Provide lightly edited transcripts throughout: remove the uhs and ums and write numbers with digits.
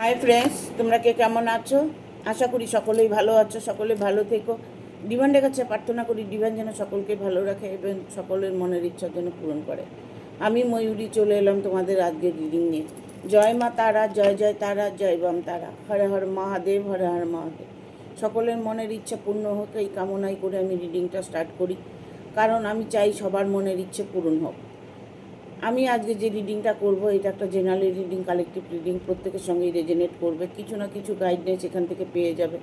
Hi friends, তোমরা কে কেমন আছো? আশা করি সকলেই ভালো আছো, সকলে ভালো থেকো। ডিভানের কাছে প্রার্থনা করি ডিভান যেন সকলকে ভালো রাখে এবং সকলের মনের ইচ্ছার জন্য পূরণ করে। আমি ময়ূরী চলে এলাম তোমাদের আজকের রিডিং নিয়ে। জয় মা তারা, জয় জয় তারা, জয় বাম তারা, হর হর মহাদেব, হর হর মহাদেব। সকলের মনের ইচ্ছা পূর্ণ হোক এই কামনাই করে আমি রিডিংটা স্টার্ট করি, কারণ আমি চাই সবার মনের ইচ্ছে পূরণ হোক। আমি আজকে যে রিডিংটা করব এটা একটা জেনারেল রিডিং, কালেকটিভ রিডিং, প্রত্যেকের সঙ্গেই রেজনেট করবে। কিছু না কিছু গাইডলাইন্স এখান থেকে পেয়ে যাবে।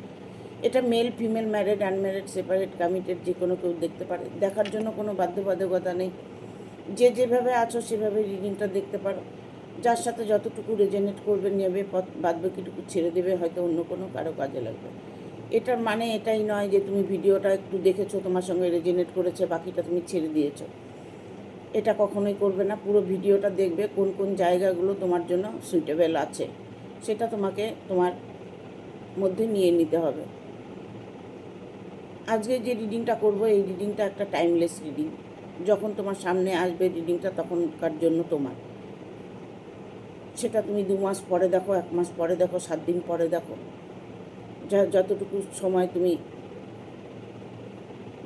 এটা male female, married, unmarried, separate, committed, যে কোনো কেউ দেখতে পারে। দেখার জন্য কোনো বাধ্যবাধকতা নেই। যে যেভাবে আছো সেভাবে রিডিংটা দেখতে পারো। যার সাথে যতটুকু রেজনেট করবে নেবে, বাদ বাকিটুকু ছেড়ে দেবে, হয়তো অন্য কোনো কারো কাজে লাগবে। এটার মানে এটাই নয় যে তুমি ভিডিওটা একটু দেখেছো, তোমার সঙ্গে রেজনেট করেছে, বাকিটা তুমি ছেড়ে দিয়েছো। এটা কখনোই করবে না। পুরো ভিডিওটা দেখবে, কোন কোন জায়গাগুলো তোমার জন্য সুইটেবল আছে সেটা তোমাকে তোমার মধ্যে নিয়ে নিতে হবে। আজকে যে রিডিংটা করব এই রিডিংটা একটা টাইমলেস রিডিং। যখন তোমার সামনে আসবে রিডিংটা তখনকার জন্য তোমার। সেটা তুমি 2 মাস পরে দেখো, 1 মাস পরে দেখো, 7 দিন পরে দেখো, যতটুকু সময় তুমি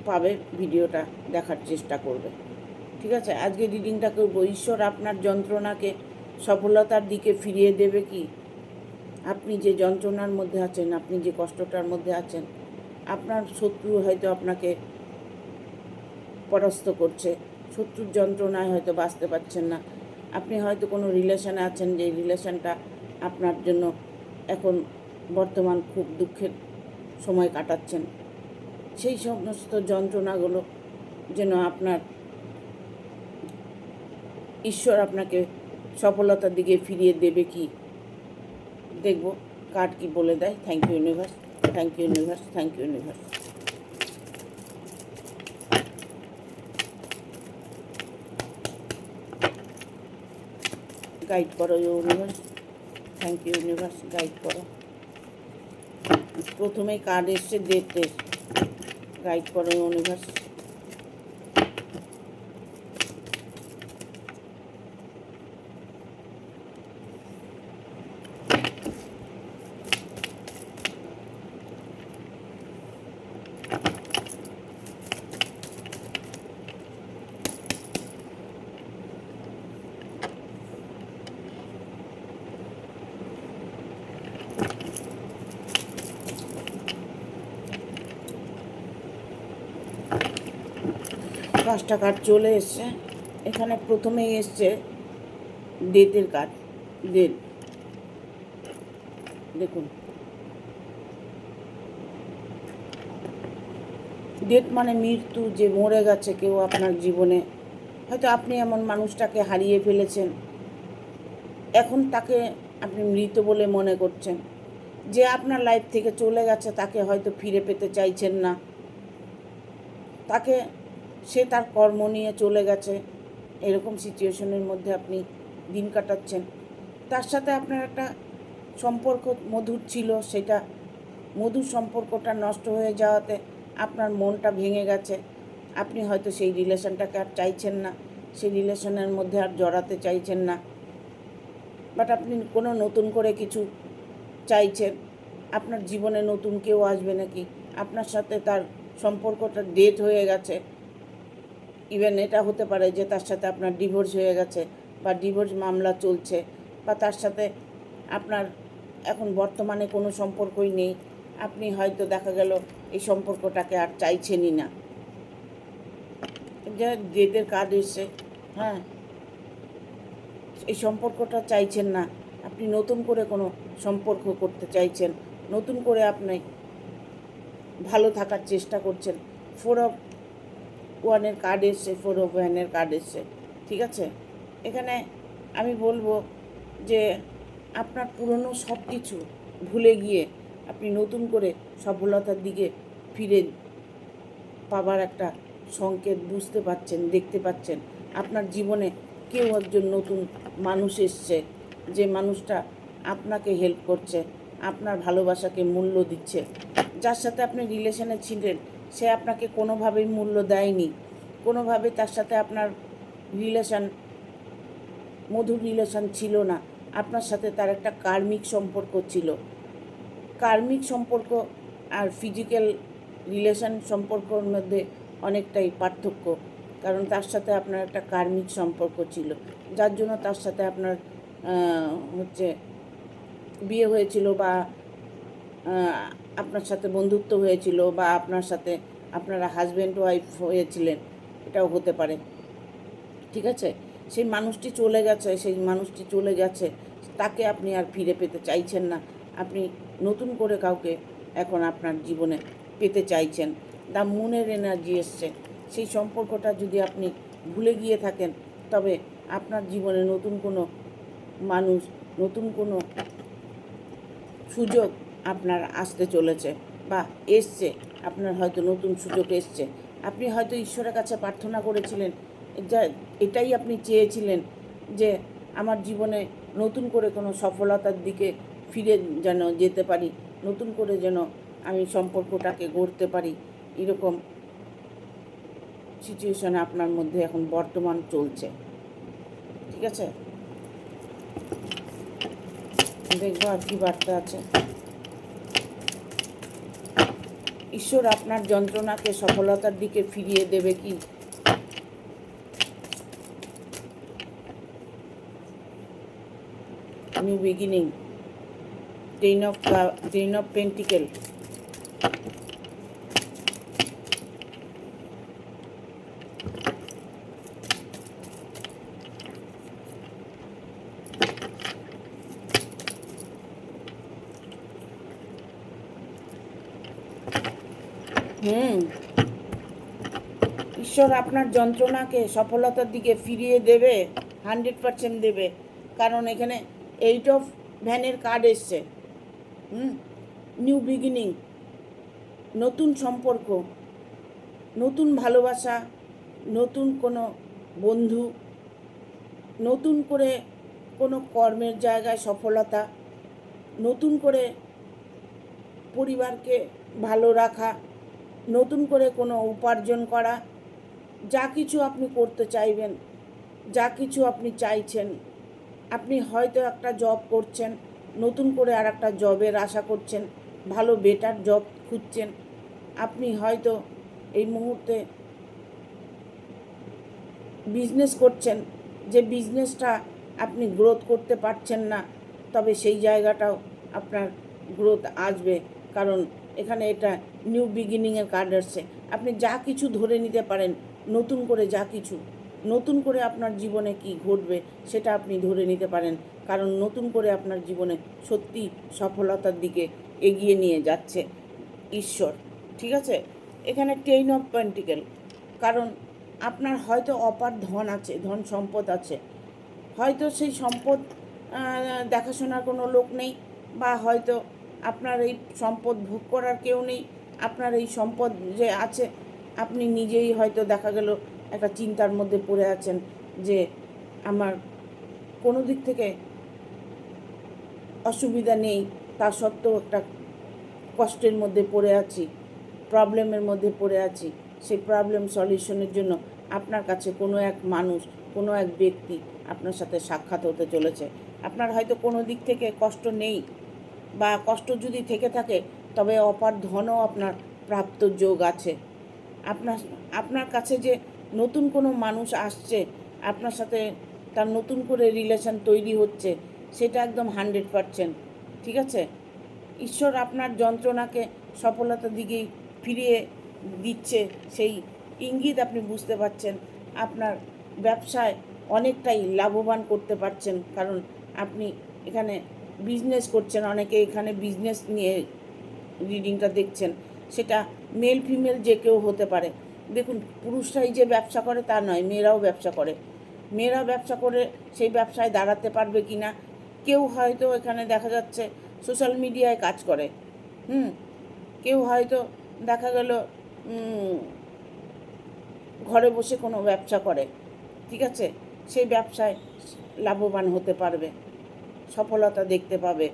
পাবে ভিডিওটা দেখার চেষ্টা করবে। ঠিক আছে, আজকে রিডিংটা করব। ঈশ্বর আপনার যন্ত্রণাকে সফলতার দিকে ফিরিয়ে দেবে কি? আপনি যে যন্ত্রণার মধ্যে আছেন, আপনি যে কষ্টটার মধ্যে আছেন, আপনার শত্রু হয়তো আপনাকে পরাস্ত করছে, শত্রুর যন্ত্রণায় হয়তো বাঁচতে পারছেন না। আপনি হয়তো কোনো রিলেশনে আছেন, যে রিলেশনটা আপনার জন্য এখন বর্তমান খুব দুঃখের সময় কাটাচ্ছেন। সেই সমস্ত যন্ত্রণাগুলো যেন আপনার ঈশ্বর আপনাকে সফলতার দিকে ফিরিয়ে দেবে কি দেখব কার্ড কি বলে দেয়। Thank you universe, thank you universe, thank you universe. Guide করো universe, thank you universe, guide করো। প্রথমেই কার্ড এসছে ডেটের, গাইড করো ইউনিভার্স। পাঁচটা কার্ড চলে এসছে। এখানে প্রথমেই এসছে ডেটের কার্ড। ডেট, দেখুন, ডেট মানে মৃত্যু, যে মরে গেছে কেউ আপনার জীবনে। হয়তো আপনি এমন মানুষটাকে হারিয়ে ফেলেছেন, এখন তাকে আপনি মৃত বলে মনে করছেন। যে আপনার লাইফ থেকে চলে গেছে তাকে হয়তো ফিরে পেতে চাইছেন না, তাকে সে তার কর্ম নিয়ে চলে গেছে, এরকম সিচুয়েশনের মধ্যে আপনি দিন কাটাচ্ছেন। তার সাথে আপনার একটা সম্পর্ক মধুর ছিল, সেটা মধুর সম্পর্কটা নষ্ট হয়ে যাওয়াতে আপনার মনটা ভেঙে গেছে। আপনি হয়তো সেই রিলেশনটাকে আর চাইছেন না, সেই রিলেশনের মধ্যে আর জড়াতে চাইছেন না, বাট আপনি কোনো নতুন করে কিছু চাইছেন। আপনার জীবনে নতুন কেউ আসবে নাকি, আপনার সাথে তার সম্পর্কটা ডেট হয়ে গেছে। ইভেন এটা হতে পারে যে তার সাথে আপনার ডিভোর্স হয়ে গেছে, বা ডিভোর্স মামলা চলছে, বা তার সাথে আপনার এখন বর্তমানে কোনো সম্পর্কই নেই। আপনি হয়তো দেখা গেল এই সম্পর্কটাকে আর চাইছেনই না। যে ডেটের কার্ড এসছে, হ্যাঁ, এই সম্পর্কটা চাইছেন না, আপনি নতুন করে কোনো সম্পর্ক করতে চাইছেন, নতুন করে আপনি ভালো থাকার চেষ্টা করছেন। 4 অফ ওয়ানের কার্ড এসছে, 4 অফ ওয়ানের কার্ড এসছে। ঠিক আছে, এখানে আমি বলবো যে আপনার পুরনো সব কিছু ভুলে গিয়ে আপনি নতুন করে সফলতার দিকে ফিরে পাবার একটা সংকেত বুঝতে পাচ্ছেন, দেখতে পাচ্ছেন। আপনার জীবনে কেউ একজন নতুন মানুষ এসছে, যে মানুষটা আপনাকে হেল্প করছে, আপনার ভালোবাসাকে মূল্য দিচ্ছে। যার সাথে আপনি রিলেশনে ছিলেন সে আপনাকে কোনোভাবেই মূল্য দেয়নি, কোনোভাবে তার সাথে আপনার রিলেশন মধুর রিলেশন ছিল না। আপনার সাথে তার একটা কার্মিক সম্পর্ক ছিল। কার্মিক সম্পর্ক আর ফিজিক্যাল রিলেশন সম্পর্কর মধ্যে অনেকটাই পার্থক্য, কারণ তার সাথে আপনার একটা কার্মিক সম্পর্ক ছিল, যার জন্য তার সাথে আপনার হচ্ছে বিয়ে হয়েছিল, বা আপনার সাথে বন্ধুত্ব হয়েছিল, বা আপনার সাথে আপনারা হাজব্যান্ড ওয়াইফ হয়েছিলেন, এটাও হতে পারে। ঠিক আছে, সেই মানুষটি চলে গেছে, সেই মানুষটি চলে গেছে, তাকে আপনি আর ফিরে পেতে চাইছেন না। আপনি নতুন করে কাউকে এখন আপনার জীবনে পেতে চাইছেন। দ্য মুনের এনার্জি এসছে। সেই সম্পর্কটা যদি আপনি ভুলে গিয়ে থাকেন, তবে আপনার জীবনে নতুন কোনো মানুষ, নতুন কোনো সুযোগ আপনার আসতে চলেছে বা এসছে। আপনার হয়তো নতুন সুযোগ এসছে। আপনি হয়তো ঈশ্বরের কাছে প্রার্থনা করেছিলেন, যা এটাই আপনি চেয়েছিলেন যে আমার জীবনে নতুন করে কোনো সফলতার দিকে ফিরে যেন যেতে পারি, নতুন করে যেন আমি সম্পর্কটাকে গড়তে পারি। এরকম সিচুয়েশানে আপনার মধ্যে এখন বর্তমান চলছে। ঠিক আছে, দেখবো আর কি বার্তা আছে। ঈশ্বর আপনার যন্ত্রণাকে সফলতার দিকে ফিরিয়ে দেবে কি? New beginning, ten of pentacle. ঈশ্বর আপনার যন্ত্রণাকে সফলতার দিকে ফিরিয়ে দেবে, 100% দেবে, কারণ এখানে 8 অফ ভ্যানের কার্ড এসছে। নিউ বিগিনিং, নতুন সম্পর্ক, নতুন ভালোবাসা, নতুন কোনো বন্ধু, নতুন করে কোনো কর্মের জায়গায় সফলতা, নতুন করে পরিবারকে ভালো রাখা, নতুন করে কোনো উপার্জন করা, যা কিছু আপনি করতে চাইবেন, যা কিছু আপনি চাইছেন। আপনি হয়তো একটা জব করছেন, নতুন করে আর একটা জবের আশা করছেন, ভালো বেটার জব খুঁজছেন। আপনি হয়তো এই মুহূর্তে বিজনেস করছেন, যে বিজনেসটা আপনি গ্রোথ করতে পারছেন না, তবে সেই জায়গাটাও আপনার গ্রোথ আসবে, কারণ এখানে এটা নিউ বিগিনিংয়ের কার্ড আসছে। আপনি যা কিছু ধরে নিতে পারেন, নতুন করে যা কিছু, নতুন করে আপনার জীবনে কি ঘটবে সেটা আপনি ধরে নিতে পারেন, কারণ নতুন করে আপনার জীবনে সত্যি সফলতার দিকে এগিয়ে নিয়ে যাচ্ছে ঈশ্বর। ঠিক আছে, এখানে 10 অফ পেন্টিকেল, কারণ আপনার হয়তো অপার ধন আছে, ধন সম্পদ আছে, হয়তো সেই সম্পদ দেখাশোনার কোনো লোক নেই, বা হয়তো আপনার এই সম্পদ ভোগ করার কেউ নেই। আপনার এই সম্পদ যে আছে, আপনি নিজেই হয়তো দেখা গেল একটা চিন্তার মধ্যে পড়ে আছেন যে আমার কোনো দিক থেকে অসুবিধা নেই, তা সত্ত্বেও একটা কষ্টের মধ্যে পড়ে আছি, প্রবলেমের মধ্যে পড়ে আছি। সেই প্রবলেম সলিউশনের জন্য আপনার কাছে কোনো এক মানুষ, কোনো এক ব্যক্তি আপনার সাথে সাক্ষাৎ হতে চলেছে। আপনার হয়তো কোনো দিক থেকে কষ্ট নেই, বা কষ্ট যদি থেকে থাকে, তবে অপার ধনও আপনার প্রাপ্ত যোগ আছে। আপনার কাছে যে নতুন কোনো মানুষ আসছে, আপনার সাথে তার নতুন করে রিলেশন তৈরি হচ্ছে, সেটা একদম 100%। ঠিক আছে, ঈশ্বর আপনার যন্ত্রণাকে সফলতার দিকেই ফিরিয়ে দিচ্ছে, সেই ইঙ্গিত আপনি বুঝতে পারছেন। আপনার ব্যবসায় অনেকটাই লাভবান করতে পারছেন, কারণ আপনি এখানে বিজনেস করছেন। অনেকে এখানে বিজনেস নিয়ে রিডিংটা দেখছেন, সেটা মেল ফিমেল যে কেউ হতে পারে। দেখুন, পুরুষরাই যে ব্যবসা করে তা নয়, মেয়েরাও ব্যবসা করে। মেয়েরা ব্যবসা করে সেই ব্যবসায় দাঁড়াতে পারবে কি না, কেউ হয়তো এখানে দেখা যাচ্ছে সোশ্যাল মিডিয়ায় কাজ করে, কেউ হয়তো দেখা গেল ঘরে বসে কোনো ব্যবসা করে। ঠিক আছে, সেই ব্যবসায় লাভবান হতে পারবে, সফলতা দেখতে পাবে।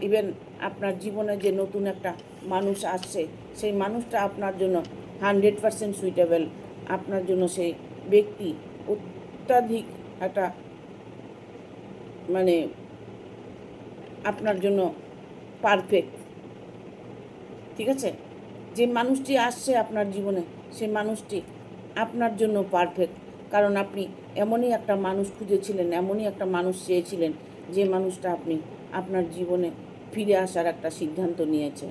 ইভেন আপনার জীবনে যে নতুন একটা মানুষ আসছে, সেই মানুষটা আপনার জন্য 100% সুইটেবল। আপনার জন্য সেই ব্যক্তি অত্যাধিক একটা মানে আপনার জন্য পারফেক্ট। ঠিক আছে? যে মানুষটি আসছে আপনার জীবনে, সেই মানুষটি আপনার জন্য পারফেক্ট। কারণ আপনি এমনই একটা মানুষ খুঁজেছিলেন, এমনই একটা মানুষ চেয়েছিলেন, যে মানুষটা আপনি আপনার জীবনে ফিরে আসার একটা সিদ্ধান্ত নিয়েছে।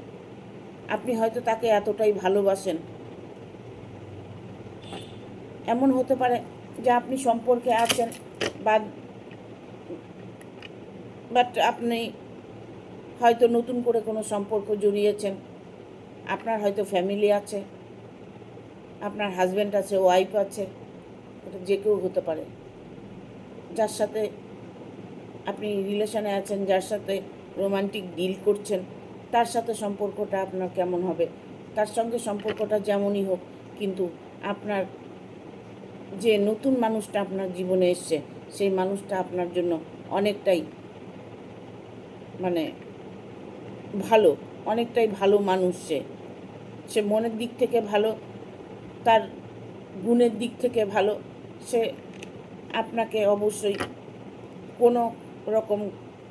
আপনি হয়তো তাকে এতটাই ভালোবাসেন, এমন হতে পারে যে আপনি সম্পর্কে আছেন, বাট আপনি হয়তো নতুন করে কোনো সম্পর্ক জড়িয়েছেন। আপনার হয়তো ফ্যামিলি আছে, আপনার হাজব্যান্ড আছে, ওয়াইফ আছে, এটা যে কেউ হতে পারে। যার সাথে আপনি রিলেশনে আছেন, যার সাথে রোমান্টিক ডিল করছেন, তার সাথে সম্পর্কটা আপনার কেমন হবে? তার সঙ্গে সম্পর্কটা যেমনই হোক, কিন্তু আপনার যে নতুন মানুষটা আপনার জীবনে এসছে, সেই মানুষটা আপনার জন্য অনেকটাই মানে ভালো, অনেকটাই ভালো মানুষ। সে মনের দিক থেকে ভালো, তার গুণের দিক থেকে ভালো। সে আপনাকে অবশ্যই কোনো রকম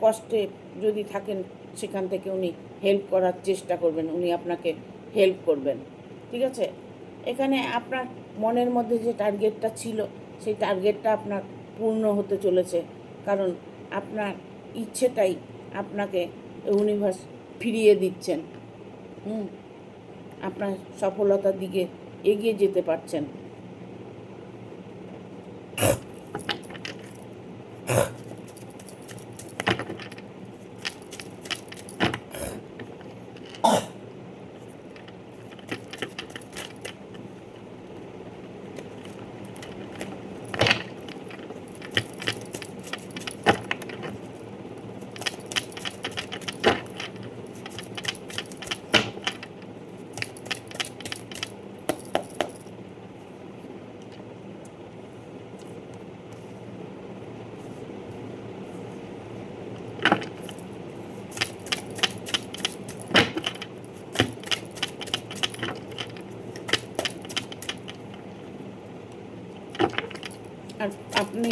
কষ্টে যদি থাকেন, সেখান থেকে উনি হেল্প করার চেষ্টা করবেন, উনি আপনাকে হেল্প করবেন। ঠিক আছে? এখানে আপনার মনের মধ্যে যে টার্গেটটা ছিল, সেই টার্গেটটা আপনার পূর্ণ হতে চলেছে। কারণ আপনার ইচ্ছেটাই আপনাকে ইউনিভার্স ফিরিয়ে দিচ্ছেন। আপনার সফলতার দিকে এগিয়ে যেতে পারছেন। আর আপনি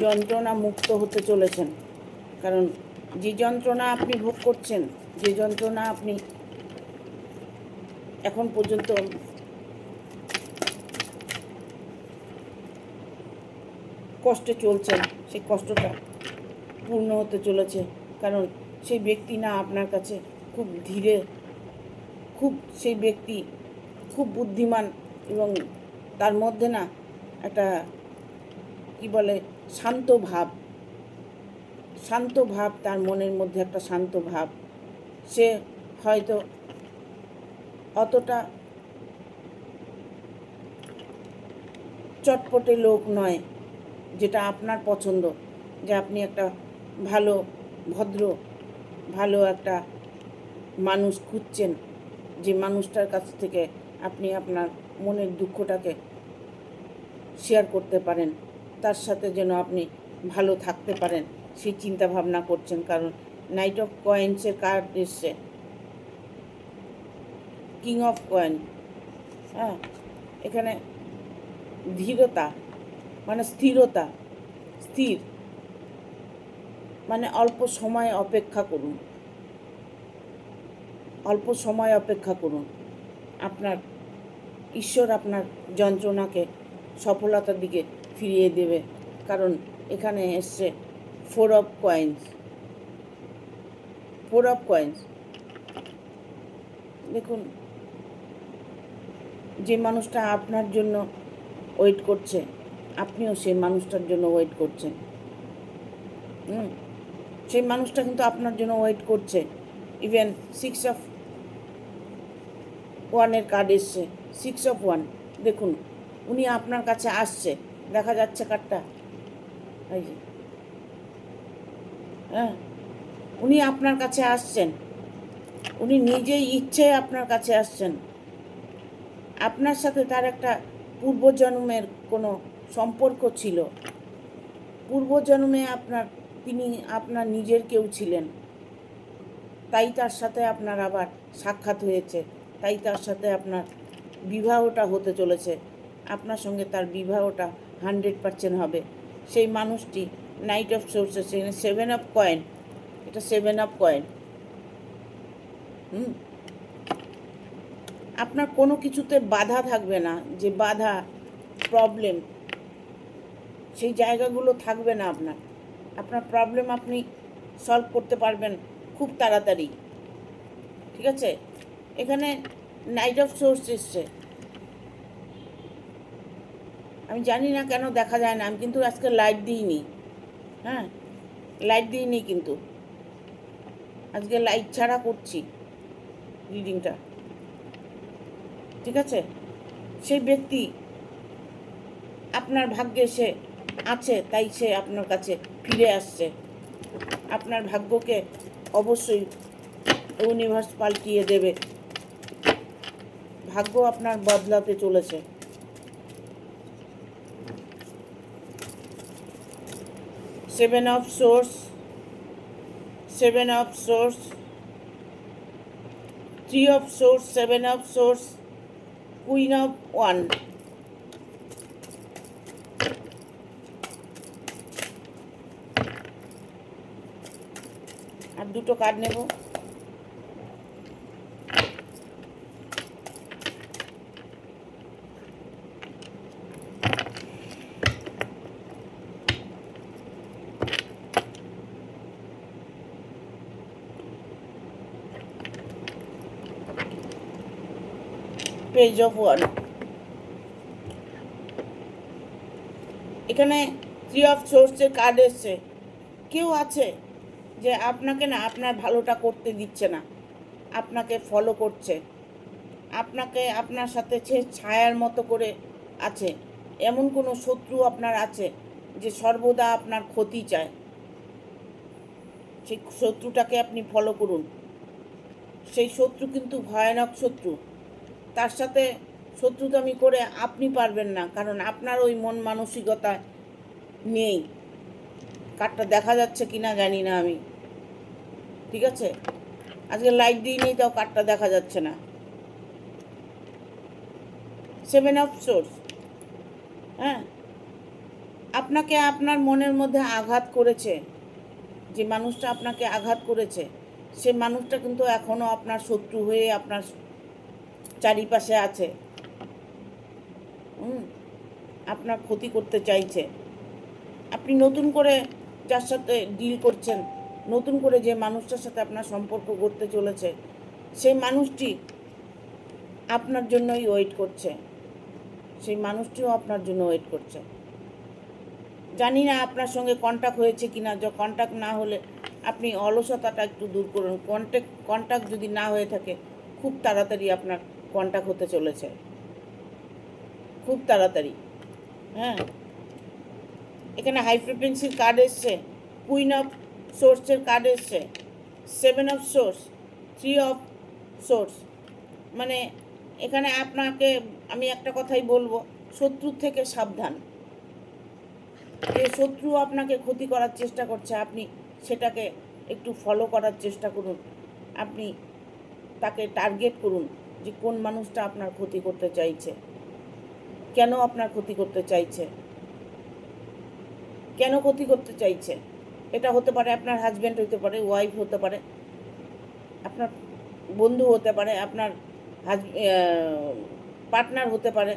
যন্ত্রণা মুক্ত হতে চলেছেন। কারণ যে যন্ত্রণা আপনি ভোগ করছেন, যে যন্ত্রণা আপনি এখন পর্যন্ত কষ্টে চলছেন, সেই কষ্টটা পূর্ণ হতে চলেছে। কারণ সেই ব্যক্তি না আপনার কাছে খুব ধীরে, সেই ব্যক্তি খুব বুদ্ধিমান, এবং তার মধ্যে না একটা কি বলে শান্ত ভাব, তার মনের মধ্যে একটা শান্ত ভাব। সে হয়তো অতটা চটপটে লোক নয়, যেটা আপনার পছন্দ, যে আপনি একটা ভালো ভদ্র ভালো একটা মানুষ খুঁজছেন, যে মানুষটার কাছ থেকে আপনি আপনার মনের দুঃখটাকে শেয়ার করতে পারেন, তার সাথে যেন আপনি ভালো থাকতে পারেন, সেই চিন্তা ভাবনা করছেন। কারণ নাইট অফ কয়েন্সের কার্ড এসছে, কিং অফ কয়েন। হ্যাঁ, এখানে ধীরতা মানে স্থিরতা, স্থির মানে অল্প সময় অপেক্ষা করুন, অল্প সময় অপেক্ষা করুন। আপনার ঈশ্বর আপনার যন্ত্রণাকে সফলতার দিকে ফিরিয়ে দেবে। কারণ এখানে এসছে ফোর অফ কয়েন্স। দেখুন, যে মানুষটা আপনার জন্য ওয়েট করছে, আপনিও সেই মানুষটার জন্য ওয়েট করছেন। সেই মানুষটা কিন্তু আপনার জন্য ওয়েট করছে। ইভেন 6 অফ 1 কার্ড এসছে, 6 অফ 1। দেখুন, উনি আপনার কাছে আসছে, দেখা যাচ্ছে কার্ডটা, এই যে, হ্যাঁ, উনি আপনার কাছে আসছেন, উনি নিজেই ইচ্ছে আপনার কাছে আসছেন। আপনার সাথে তার একটা পূর্বজন্মের কোনো সম্পর্ক ছিল, পূর্বজন্মে তিনি আপনার নিজের কেউ ছিলেন, তাই তার সাথে আপনার আবার সাক্ষাৎ হয়েছে, তাই তার সাথে আপনার বিবাহটা হতে চলেছে। আপনার সঙ্গে তার বিবাহটা 100% হবে। সেই মানুষটি night of sources, 7 of coin, এটা 7 অফ কয়েন। আপনার কোনো কিছুতে বাধা থাকবে না, যে বাধা প্রবলেম সেই জায়গাগুলো থাকবে না। আপনার প্রবলেম আপনি সলভ করতে পারবেন খুব তাড়াতাড়ি। ঠিক আছে, এখানে নাইট অফ সোর্স এসছে। আমি জানি না কেন দেখা যায় না, আমি কিন্তু আজকে লাইট দিইনি। হ্যাঁ, লাইট দিইনি, কিন্তু আজকে লাইট ছাড়া করছি রিডিংটা। ঠিক আছে, সেই ব্যক্তি আপনার ভাগ্যে সে আছে, তাই সে আপনার কাছে ফিরে আসছে। আপনার ভাগ্যকে অবশ্যই ইউনিভার্স পাল্টিয়ে দেবে। ভাগ্য আপনার বদলাতে চলেছে। Seven of swords, 3 of swords, 7 of swords, queen of ওয়ান। আর দুটো কার্ড নেব। পেজ অফ ওয়ান। এখানে 3 অফ সোর্সের কার্ড এসছে। কেউ আছে যে আপনাকে না আপনার ভালোটা করতে দিচ্ছে না, আপনাকে ফলো করছে, আপনাকে আপনার সাথে সে ছায়ার মতো করে আছে। এমন কোনো শত্রু আপনার আছে যে সর্বদা আপনার ক্ষতি চায়। সেই শত্রুটাকে আপনি ফলো করুন। সেই শত্রু কিন্তু ভয়ানক শত্রু। তার সাথে শত্রুতামি করে আপনি পারবেন না, কারণ আপনার ওই মন মানসিকতা নেই। কার্ডটা দেখা যাচ্ছে কিনা জানি না আমি। ঠিক আছে, আজকে লাইট দিইনি, তাও কার্ডটা দেখা যাচ্ছে না। 7 অফ সোর্স। হ্যাঁ, আপনাকে আপনার মনের মধ্যে আঘাত করেছে, যে মানুষটা আপনাকে আঘাত করেছে সে মানুষটা কিন্তু এখনও আপনার শত্রু হয়ে আপনার চারিপাশে আছে। আপনার ক্ষতি করতে চাইছে। আপনি নতুন করে যার সাথে ডিল করছেন, নতুন করে যে মানুষটার সাথে আপনার সম্পর্ক গড়তে চলেছে, সেই মানুষটি আপনার জন্যই ওয়েট করছে। সেই মানুষটিও আপনার জন্য ওয়েট করছে। জানি না আপনার সঙ্গে কন্ট্যাক্ট হয়েছে কিনা। কন্ট্যাক্ট না হলে আপনি অলসতাটা একটু দূর করুন। কন্ট্যাক্ট যদি না হয়ে থাকে, খুব তাড়াতাড়ি আপনার কন্ট্যাক্ট হতে চলেছে, খুব তাড়াতাড়ি। হ্যাঁ, এখানে হাই ফ্রিকোয়েন্সির কার্ড এসছে, কুইন অফ সোর্সের কার্ড এসছে, 7 অফ সোর্স, 3 অফ সোর্স। মানে এখানে আপনাকে আমি একটা কথাই বলবো, শত্রুর থেকে সাবধান। যে শত্রু আপনাকে ক্ষতি করার চেষ্টা করছে, আপনি সেটাকে একটু ফলো করার চেষ্টা করুন। আপনি তাকে টার্গেট করুন যে কোন মানুষটা আপনার ক্ষতি করতে চাইছে, কেন আপনার ক্ষতি করতে চাইছে, কেন ক্ষতি করতে চাইছে। এটা হতে পারে আপনার হাজব্যান্ড, হতে পারে ওয়াইফ, হতে পারে আপনার বন্ধু, হতে পারে আপনার পার্টনার, হতে পারে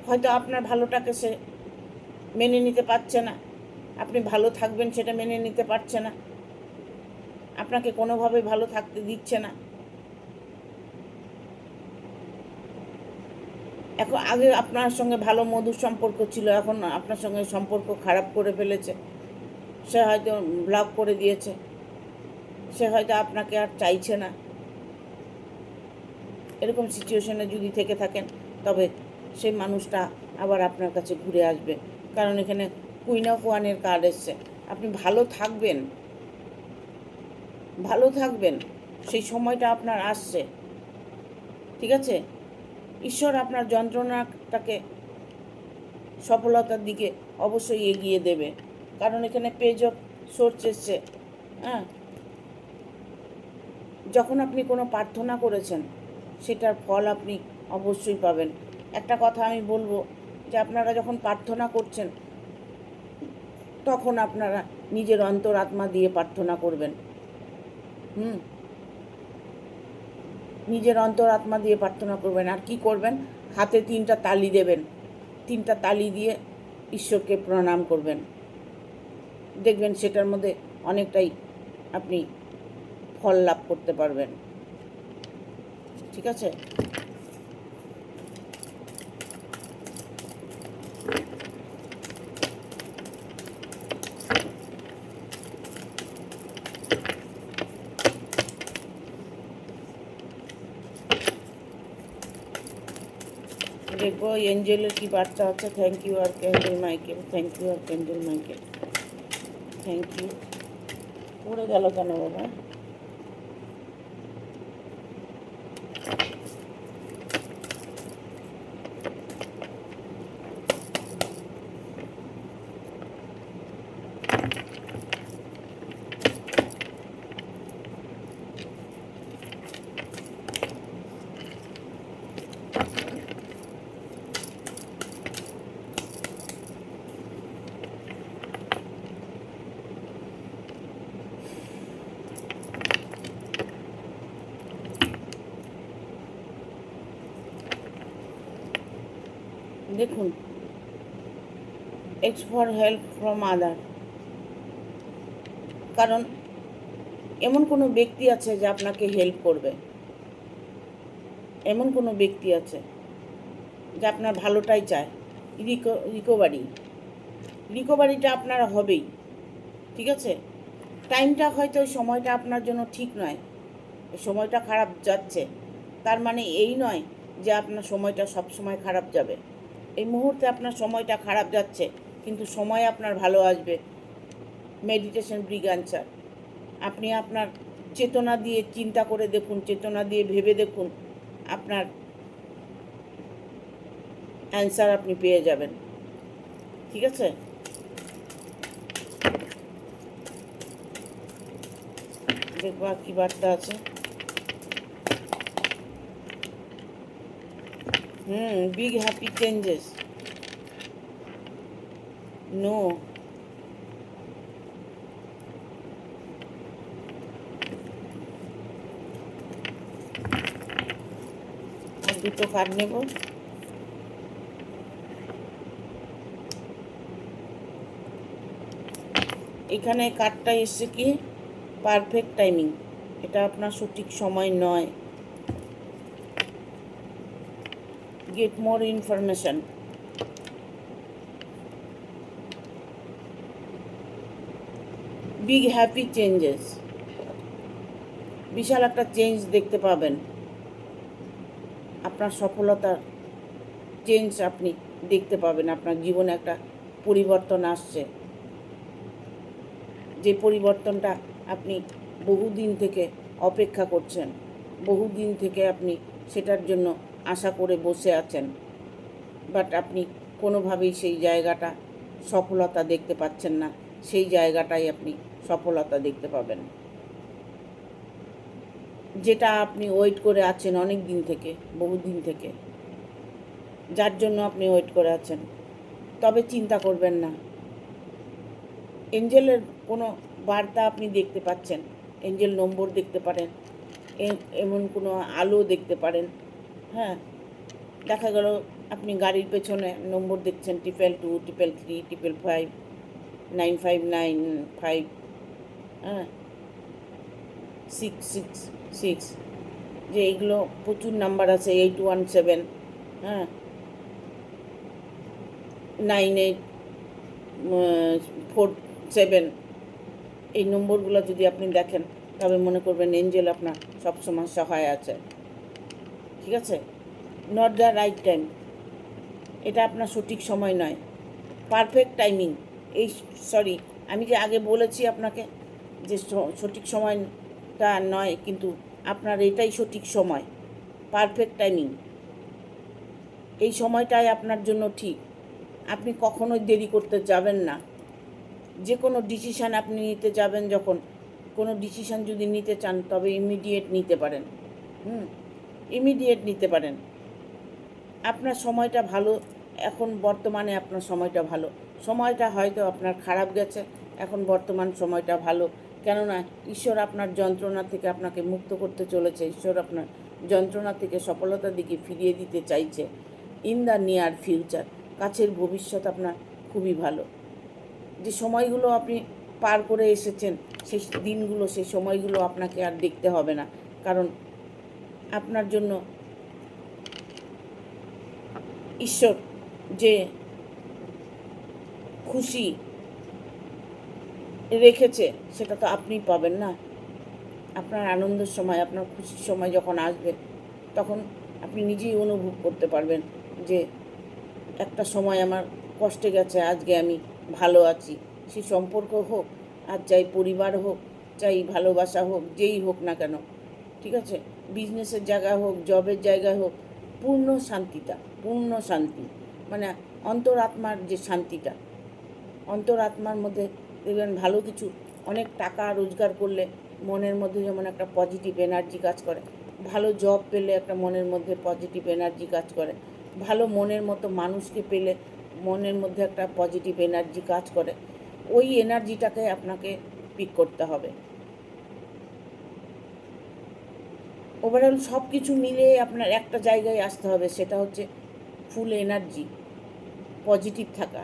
হয়তো আপনার ভালোটাকে সে মেনে নিতে পারছে না, আপনি ভালো থাকবেন সেটা মেনে নিতে পারছে না, আপনাকে কোনোভাবে ভালো থাকতে দিচ্ছে না। এখন আগে আপনার সঙ্গে ভালো মধুর সম্পর্ক ছিল, এখন আপনার সঙ্গে সম্পর্ক খারাপ করে ফেলেছে। সে হয়তো ব্লক করে দিয়েছে, সে হয়তো আপনাকে আর চাইছে না। এরকম সিচুয়েশনে যদি থেকে থাকেন, তবে সেই মানুষটা আবার আপনার কাছে ঘুরে আসবে। কারণ এখানে কুইন অফ ওয়ানের কার্ড এসছে। আপনি ভালো থাকবেন, ভালো থাকবেন, সেই সময়টা আপনার আসছে। ঠিক আছে, ঈশ্বর আপনার যন্ত্রণাটাকে সফলতার দিকে অবশ্যই এগিয়ে দেবে। কারণ এখানে পেজ অফ সোর্স এসছে। হ্যাঁ, যখন আপনি কোনো প্রার্থনা করেছেন, সেটার ফল আপনি অবশ্যই পাবেন। একটা কথা আমি বলবো, যে আপনারা যখন প্রার্থনা করছেন, তখন আপনারা নিজের অন্তরাত্মা দিয়ে প্রার্থনা করবেন। নিজের অন্তরাত্মা দিয়ে প্রার্থনা করবেন। আর কি করবেন? হাতে 3টা তালি দেবেন। 3টা তালি দিয়ে ঈশ্বরকে প্রণাম করবেন। দেখবেন সেটার মধ্যে অনেকটাই আপনি ফল লাভ করতে পারবেন। ঠিক আছে? দেখবো এঞ্জেলের কি বার্তা আছে। Thank you archangel Michael, thank you archangel Michael, thank you. পড়ে গেল কেন বাবা? দেখুন, এক্স ফর হেল্প ফ্রম আদার। কারণ এমন কোনো ব্যক্তি আছে যে আপনাকে হেল্প করবে, এমন কোনো ব্যক্তি আছে যে আপনার ভালোটাই চায়। রিকভারিটা আপনার হবেই। ঠিক আছে? টাইমটা হয়তো সময়টা আপনার জন্য ঠিক নয়, সময়টা খারাপ যাচ্ছে, তার মানে এই নয় যে আপনার সময়টা সব সময় খারাপ যাবে। এই মুহূর্তে আপনার সময়টা খারাপ যাচ্ছে, কিন্তু সময় আপনার ভালো আসবে। Meditation bring answer. আপনি আপনার চেতনা দিয়ে চিন্তা করে দেখুন, চেতনা দিয়ে ভেবে দেখুন, আপনার অ্যান্সার আপনি পেয়ে যাবেন। ঠিক আছে? দেখবো আর কি বার্তা আছে। Big happy changes. নো। আর 2টো কার্ড নেব। এখানে কার্ডটা এসছে কি? Perfect timing. এটা আপনার সঠিক সময় নয়। Get more information. Big happy changes. বিশাল একটা চেঞ্জ দেখতে পাবেন। আপনার সফলতার চেঞ্জ আপনি দেখতে পাবেন। আপনার জীবনে একটা পরিবর্তন আসছে, যে পরিবর্তনটা আপনি বহুদিন থেকে অপেক্ষা করছেন, বহুদিন থেকে আপনি সেটার জন্য আশা করে বসে আছেন, বাট আপনি কোনোভাবেই সেই জায়গাটা সফলতা দেখতে পাচ্ছেন না। সেই জায়গাটাই আপনি সফলতা দেখতে পাবেন, যেটা আপনি ওয়েট করে আছেন অনেক দিন থেকে, বহুদিন থেকে, যার জন্য আপনি ওয়েট করে আছেন। তবে চিন্তা করবেন না, এঞ্জেলের কোনো বার্তা আপনি দেখতে পাচ্ছেন, এঞ্জেল নম্বর দেখতে পারেন, এমন কোনো আলো দেখতে পারেন। হ্যাঁ, দেখা গেল আপনি গাড়ির পেছনে নম্বর দেখছেন 222, 333, 555, 9595, হ্যাঁ, 666, যে এইগুলো প্রচুর নাম্বার আছে, 817, হ্যাঁ, 9847। এই নম্বরগুলো যদি আপনি দেখেন তবে মনে করবেন এঞ্জেল আপনার সবসময় সহায় আছে। ঠিক আছে? Not the right time. এটা আপনার সঠিক সময় নয়, পারফেক্ট টাইমিং। আমি যে আগে বলেছি আপনাকে যে সঠিক সময়টা নয়, কিন্তু আপনার এটাই সঠিক সময়, পারফেক্ট টাইমিং। এই সময়টাই আপনার জন্য ঠিক। আপনি কখনোই দেরি করতে যাবেন না। যে কোনো ডিসিশান আপনি নিতে যাবেন, যখন কোনো ডিসিশান যদি নিতে চান তবে ইমিডিয়েট নিতে পারেন। ইমিডিয়েট নিতে পারেন। আপনার সময়টা ভালো, এখন বর্তমানে আপনার সময়টা ভালো। সময়টা হয়তো আপনার খারাপ গেছে, এখন বর্তমান সময়টা ভালো, কেননা ঈশ্বর আপনার যন্ত্রণা থেকে আপনাকে মুক্ত করতে চলেছে। ঈশ্বর আপনার যন্ত্রণা থেকে সফলতার দিকে ফিরিয়ে দিতে চাইছে ইন দ্য নিয়ার ফিউচার। কাছের ভবিষ্যৎ আপনার খুবই ভালো। যে সময়গুলো আপনি পার করে এসেছেন, সেই দিনগুলো, সেই সময়গুলো আপনাকে আর দেখতে হবে না, কারণ আপনার জন্য ঈশ্বর যে খুশি রেখেছে সেটা তো আপনি পাবেন না। আপনার আনন্দের সময়, আপনার খুশির সময় যখন আসবে, তখন আপনি নিজেই অনুভব করতে পারবেন যে একটা সময় আমার কষ্টে গেছে, আজকে আমি ভালো আছি। সে সম্পর্ক হোক, আর চাই পরিবার হোক, চাই ভালোবাসা হোক, যেই হোক না কেন, ঠিক আছে, বিজনেসের জায়গা হোক, জবের জায়গা হোক, পূর্ণ শান্তিটা, পূর্ণ শান্তি, মানে অন্তরাত্মার যে শান্তিটা, অন্তরাত্মার মধ্যে দেখবেন ভালো কিছু, অনেক টাকা রোজগার করলে মনের মধ্যে যেমন একটা পজিটিভ এনার্জি কাজ করে, ভালো জব পেলে একটা মনের মধ্যে পজিটিভ এনার্জি কাজ করে, ভালো মনের মতো মানুষকে পেলে মনের মধ্যে একটা পজিটিভ এনার্জি কাজ করে। ওই এনার্জিটাকে আপনাকে পিক করতে হবে। ওভারঅল সব কিছু মিলে আপনার একটা জায়গায় আসতে হবে, সেটা হচ্ছে ফুল এনার্জি, পজিটিভ থাকা।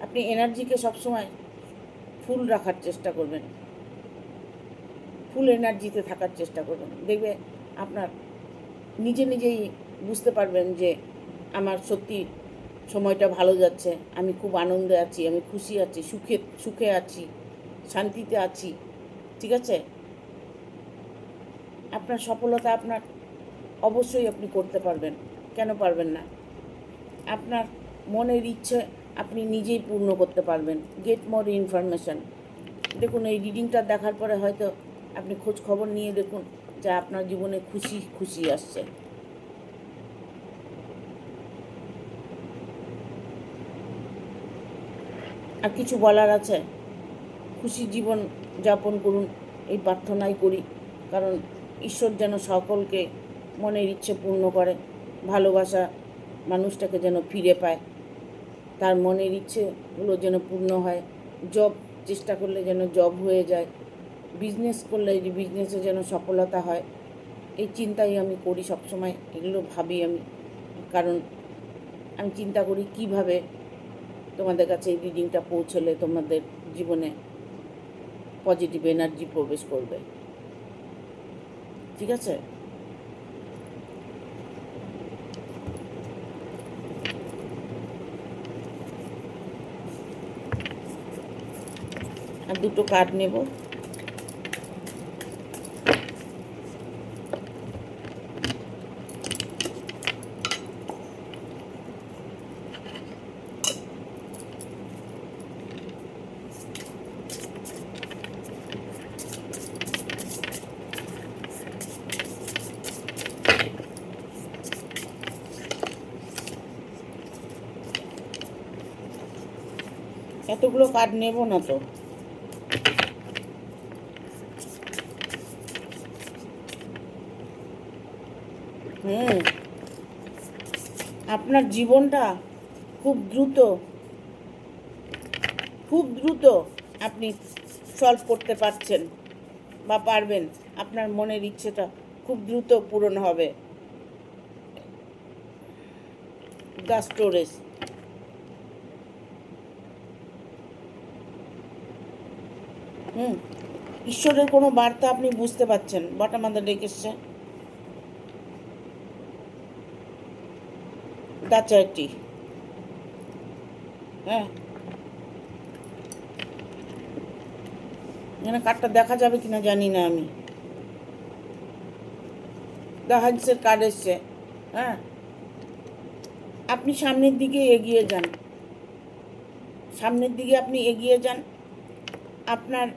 আপনি এনার্জিকে সবসময় ফুল রাখার চেষ্টা করবেন, ফুল এনার্জিতে থাকার চেষ্টা করবেন। দেখবে আপনার নিজেই বুঝতে পারবেন যে আমার সত্যি সময়টা ভালো যাচ্ছে, আমি খুব আনন্দে আছি, আমি খুশি আছি, সুখে আছি, শান্তিতে আছি, ঠিক আছে। আপনার সফলতা আপনার অবশ্যই আপনি করতে পারবেন, কেন পারবেন না। আপনার মনের ইচ্ছে আপনি নিজেই পূর্ণ করতে পারবেন। Get more information. দেখুন, এই রিডিংটা দেখার পরে হয়তো আপনি খোঁজ খবর নিয়ে দেখুন যে আপনার জীবনে খুশি আসছে। আর কিছু বলার আছে? খুশি জীবন যাপন করুন, এই প্রার্থনাই করি, কারণ ঈশ্বর যেন সকলকে মনের ইচ্ছে পূর্ণ করে, ভালোবাসা মানুষটাকে যেন ফিরে পায়, তার মনের ইচ্ছেগুলো যেন পূর্ণ হয়, জব চেষ্টা করলে যেন জব হয়ে যায়, বিজনেস করলে যে বিজনেসে যেন সফলতা হয়, এই চিন্তাই আমি করি সবসময়, এগুলো ভাবি আমি, কারণ আমি চিন্তা করি কিভাবে তোমাদের কাছে এই রিডিংটা পৌঁছলে তোমাদের জীবনে পজিটিভ এনার্জি প্রবেশ করবে, ঠিক আছে। আর দুটো কার্ড নেব। এতগুলো কার্ড নেব না তো। আপনার জীবনটা খুব দ্রুত আপনি সলভ করতে পারছেন বা পারবেন। আপনার মনের ইচ্ছেটা খুব দ্রুত পূরণ হবে। The storage. ঈশ্বরের কোনো বার্তা আপনি বুঝতে পারছেন, বটম অফ দ্য ডেক এসছে দ্য চ্যারিটি। হ্যাঁ, এখানে কার্ডটা দেখা যাবে কিনা জানি না আমি। দ্য হান্সের কার্ড এসছে। হ্যাঁ, আপনি সামনের দিকে এগিয়ে যান, সামনের দিকে আপনি এগিয়ে যান। আপনার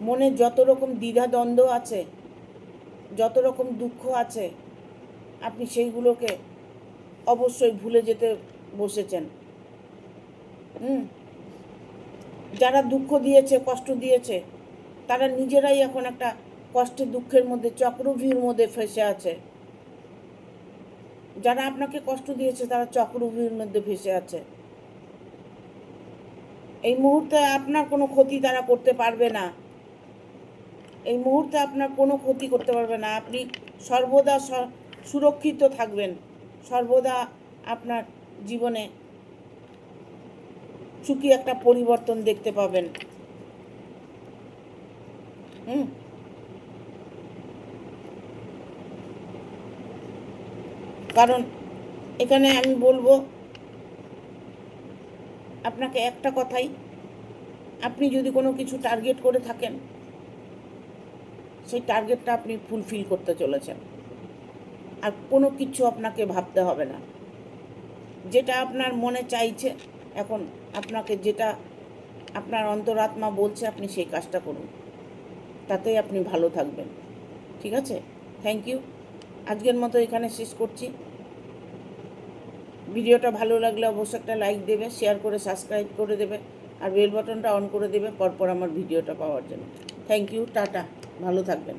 মনে যত রকম দ্বিধাদ্বন্দ্ব আছে, যত রকম দুঃখ আছে, আপনি সেইগুলোকে অবশ্যই ভুলে যেতে বসেছেন। যারা দুঃখ দিয়েছে, কষ্ট দিয়েছে, তারা নিজেরাই এখন একটা কষ্টের দুঃখের মধ্যে, চক্রভিউর মধ্যে ফেসে আছে। যারা আপনাকে কষ্ট দিয়েছে তারা চক্রভিউর মধ্যে ফেসে আছে। এই মুহূর্তে আপনার কোনো ক্ষতি তারা করতে পারবে না। এই মুহূর্তে আপনার কোনো ক্ষতি করতে পারবে না। আপনি সর্বদা সুরক্ষিত থাকবেন। সর্বদা আপনার জীবনে সুখী একটা পরিবর্তন দেখতে পাবেন। কারণ এখানে আমি বলবো আপনাকে একটা কথাই, আপনি যদি কোনো কিছু টার্গেট করে থাকেন, সেই টার্গেটটা আপনি ফুলফিল করতে চলেছেন। আর কোনো কিছু আপনাকে ভাবতে হবে না। যেটা আপনার মনে চাইছে, এখন আপনাকে যেটা আপনার অন্তরাত্মা বলছে, আপনি সেই কাজটা করুন, তাতেই আপনি ভালো থাকবেন। ঠিক আছে? Thank you. আজকের মতো এখানে শেষ করছি। ভিডিওটা ভালো লাগলে অবশ্যই একটা লাইক দেবে, শেয়ার করে সাবস্ক্রাইব করে দেবে, আর বেল বাটনটা অন করে দেবে পরপর আমার ভিডিওটা পাওয়ার জন্য। থ্যাংক ইউ, টাটা, ভালো থাকবেন।